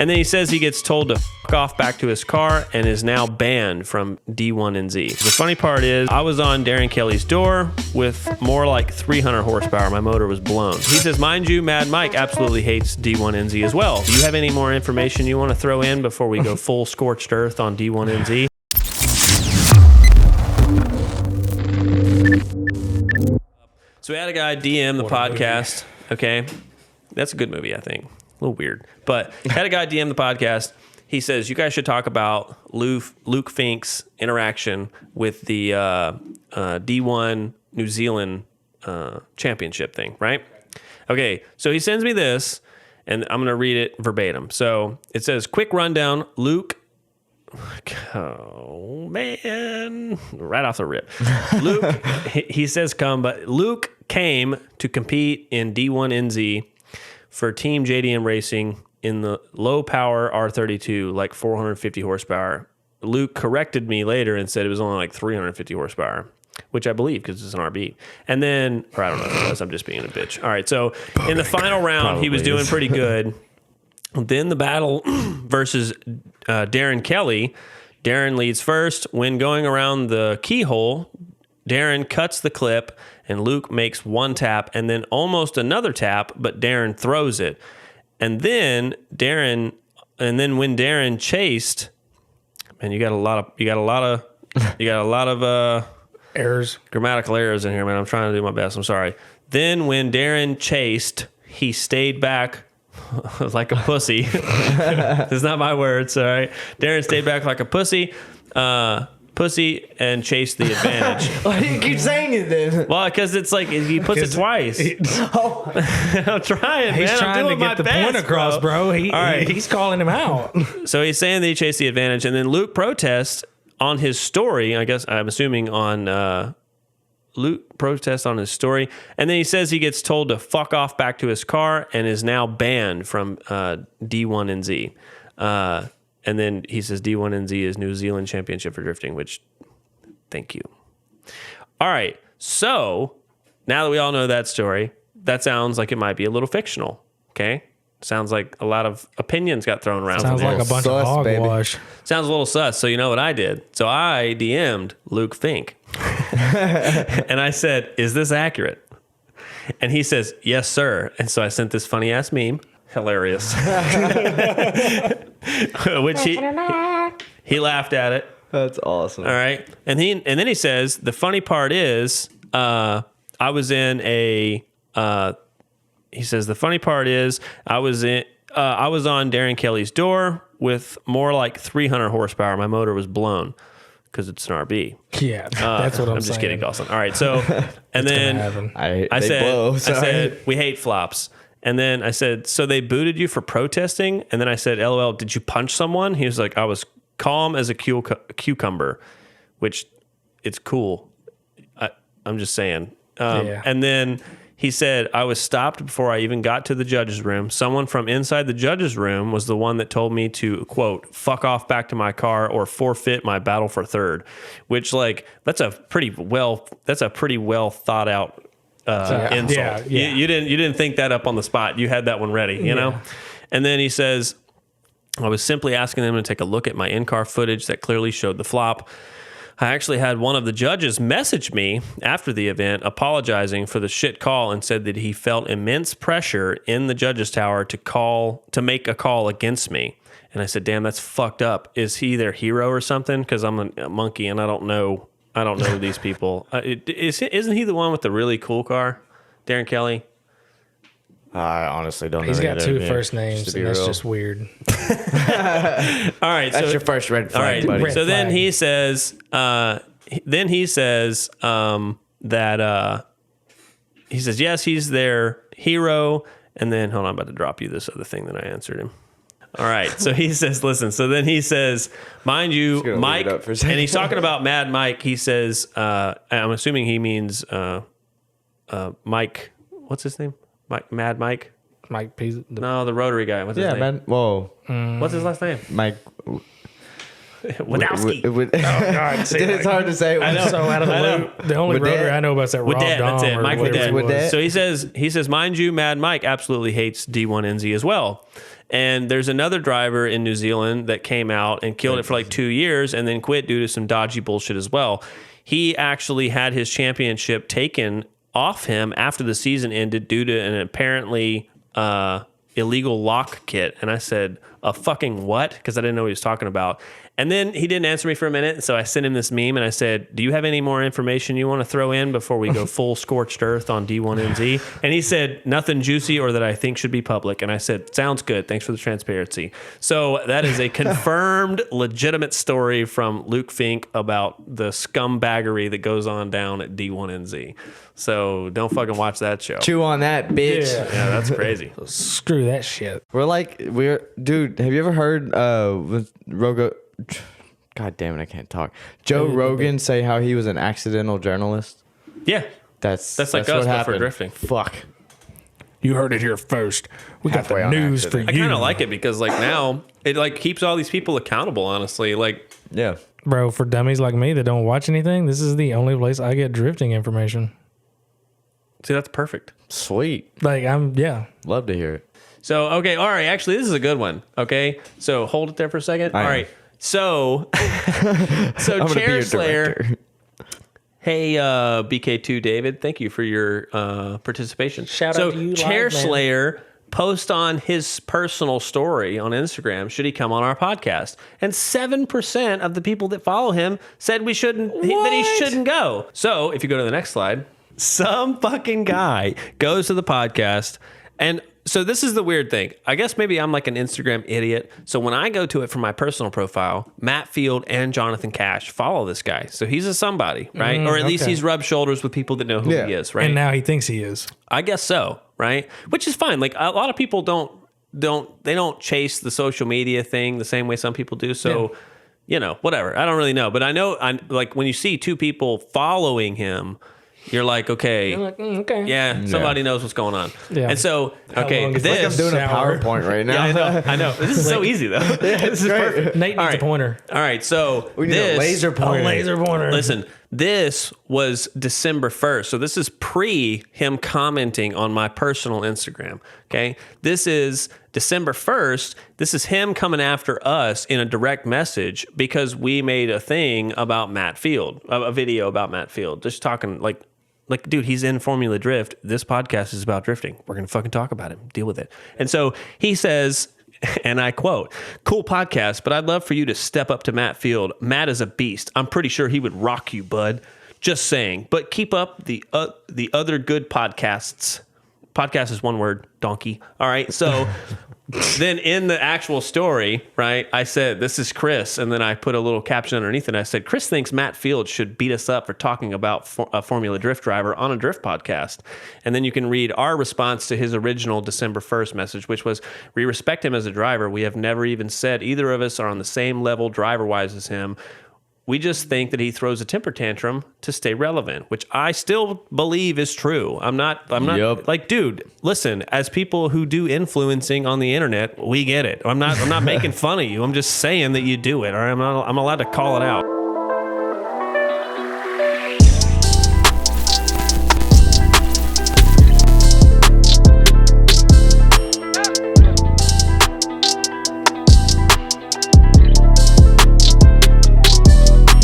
And then he says he gets told to fuck off back to his car and is now banned from D1NZ. The funny part is I was on Darren Kelly's door with more like 300 horsepower. My motor was blown. He says, mind you, Mad Mike absolutely hates D1NZ as well. Do you have any more information you want to throw in before we go full scorched earth on D1NZ? So we had a guy DM the podcast. Okay. That's a good movie, I think. A little weird. But had a guy DM the podcast. He says, you guys should talk about Luke Fink's interaction with the D1 New Zealand championship thing, right? Okay, so he sends me this, and I'm going to read it verbatim. So it says, quick rundown, Luke... Oh, man. Right off the rip. Luke, he says come, but Luke came to compete in D1NZ for Team JDM Racing in the low power R32, like 450 horsepower. Luke corrected me later and said it was only like 350 horsepower, which I believe because it's an RB. And then, or I don't know if it was, I'm just being a bitch. All right, so in the final round, he was doing pretty good. Then the battle versus Darren Kelly. Darren leads first. When going around the keyhole, Darren cuts the clip, and Luke makes one tap and then almost another tap, but Darren throws it. And then when Darren chased, man, you got a lot of errors, grammatical errors in here, man. I'm trying to do my best. I'm sorry. Then when Darren chased, he stayed back like a pussy. That's not my words, all right? Darren stayed back like a pussy. And chased the advantage. Why do you keep saying it then? Well, because it's like he puts it twice. I'm trying, man. He's trying to get the point across, bro. All right. He's calling him out. So he's saying that he chased the advantage, and then Luke protests on his story. I guess I'm assuming on Luke protests on his story, and then he says he gets told to fuck off back to his car and is now banned from D1NZ. And then he says D1NZ is New Zealand Championship for drifting, which, thank you. All right, so now that we all know that story, that sounds like it might be a little fictional, okay? Sounds like a lot of opinions got thrown around. Sounds like a bunch of hogwash. Sounds a little sus. So you know what I did? So I DM'd Luke Fink. And I said, is this accurate? And he says, yes, sir. And so I sent this funny-ass meme. Hilarious. Which he laughed at it. That's awesome. All right. And then he says, the funny part is, I was on Darren Kelly's door with more like 300 horsepower. My motor was blown because it's an RB. Yeah, that's what I'm saying. I'm just kidding, Dawson. All right. So, and then I said, we hate flops. And then I said, so they booted you for protesting? And then I said, LOL, did you punch someone? He was like, I was calm as a cucumber, which it's cool. I'm just saying. Yeah. And then he said, I was stopped before I even got to the judge's room. Someone from inside the judge's room was the one that told me to, quote, fuck off back to my car or forfeit my battle for third, which, like, that's a pretty well thought out insult. Yeah. You didn't think that up on the spot. You had that one ready, you know? And then he says, I was simply asking them to take a look at my in-car footage that clearly showed the flop. I actually had one of the judges message me after the event apologizing for the shit call and said that he felt immense pressure in the judge's tower to make a call against me. And I said, damn, that's fucked up. Is he their hero or something? Because I'm a monkey and I don't know these people. Isn't he the one with the really cool car, Darren Kelly? I honestly don't know. He's got two first names, and that's just weird. All right, that's your first red flag, buddy. So then he says, he says, yes, he's their hero. And then, hold on, I'm about to drop you this other thing that I answered him. All right, so he says, listen, so then he says, mind you, Mike, and he's talking about Mad Mike. He says, I'm assuming he means Mike, what's his name? Mad Mike? Mike P. No, the Rotary guy. What's his name? Man. Whoa. What's his last name? Mike. Wadowski. Oh, God. See, it's hard to say. I know. So out of the loop, the only Rotary I know about is that Rob Dom. That's it. Mike Wadett. So he says, mind you, Mad Mike absolutely hates D1NZ as well. And there's another driver in New Zealand that came out and killed it for like 2 years and then quit due to some dodgy bullshit as well. He actually had his championship taken off him after the season ended due to an apparently illegal lock kit. And I said, a fucking what? Because I didn't know what he was talking about. And then he didn't answer me for a minute. So I sent him this meme and I said, do you have any more information you want to throw in before we go full scorched earth on D1NZ? And he said, nothing juicy or that I think should be public. And I said, sounds good. Thanks for the transparency. So that is a confirmed, legitimate story from Luke Fink about the scumbaggery that goes on down at D1NZ. So don't fucking watch that show. Chew on that, bitch. Yeah, that's crazy. Screw that shit. Dude, have you ever heard with God damn it, I can't talk. Joe Rogan say how he was an accidental journalist? Yeah. That's like us, but for drifting. Fuck. You heard it here first. We got Halfway the on news for accident. you. I kind of like it because like now it like keeps all these people accountable, honestly. Like, Yeah. Bro, for dummies like me that don't watch anything, this is the only place I get drifting information. see, that's perfect. Sweet. Like, Love to hear it. So, okay. All right. Actually, this is a good one. Okay. So hold it there for a second. All right. So, Chair Slayer. Hey, BK2 David, thank you for your participation. Shout out to you, Chair live, man. Slayer post on his personal story on Instagram, should he come on our podcast? And 7% of the people that follow him said that he shouldn't go. So if you go to the next slide, some fucking guy goes to the podcast. And so this is the weird thing. I guess maybe I'm like an Instagram idiot. So when I go to it from my personal profile, Matt Field and Jonathan Cash follow this guy. So he's a somebody, right? Or at least he's rubbed shoulders with people that know who he is, right? And now he thinks he is. I guess so, right? Which is fine. Like a lot of people don't chase the social media thing the same way some people do. So, whatever. I don't really know, but I know like when you see two people following him, you're like, okay, okay. Somebody knows what's going on. Yeah. And so, okay, long is Like I'm this. doing a PowerPoint right now. Yeah, I know. This is so easy though. This is perfect. Nate needs All a pointer. All right, so We need a laser pointer. A laser pointer. Listen, this was December 1st. So this is pre him commenting on my personal Instagram. Okay. This is December 1st. This is him coming after us in a direct message because we made a thing about Matt Field, a video about Matt Field, just talking like, dude, he's in Formula Drift. This podcast is about drifting. We're going to fucking talk about him. Deal with it. And so he says, and I quote, "Cool podcast, but I'd love for you to step up to Matt Field. Matt is a beast. I'm pretty sure he would rock you, bud. Just saying. But keep up the other good podcasts." Podcast is one word, donkey. All right. So then in the actual story, right, I said, this is Chris. And then I put a little caption underneath it. I said, Chris thinks Matt Field should beat us up for talking about a Formula Drift driver on a drift podcast. And then you can read our response to his original December 1st message, which was, we respect him as a driver. We have never even said either of us are on the same level driver-wise as him. We just think that he throws a temper tantrum to stay relevant, which I still believe is true. I'm not like, dude, listen, as people who do influencing on the internet, we get it. I'm not making fun of you. I'm just saying that you do it. Or I'm allowed to call it out.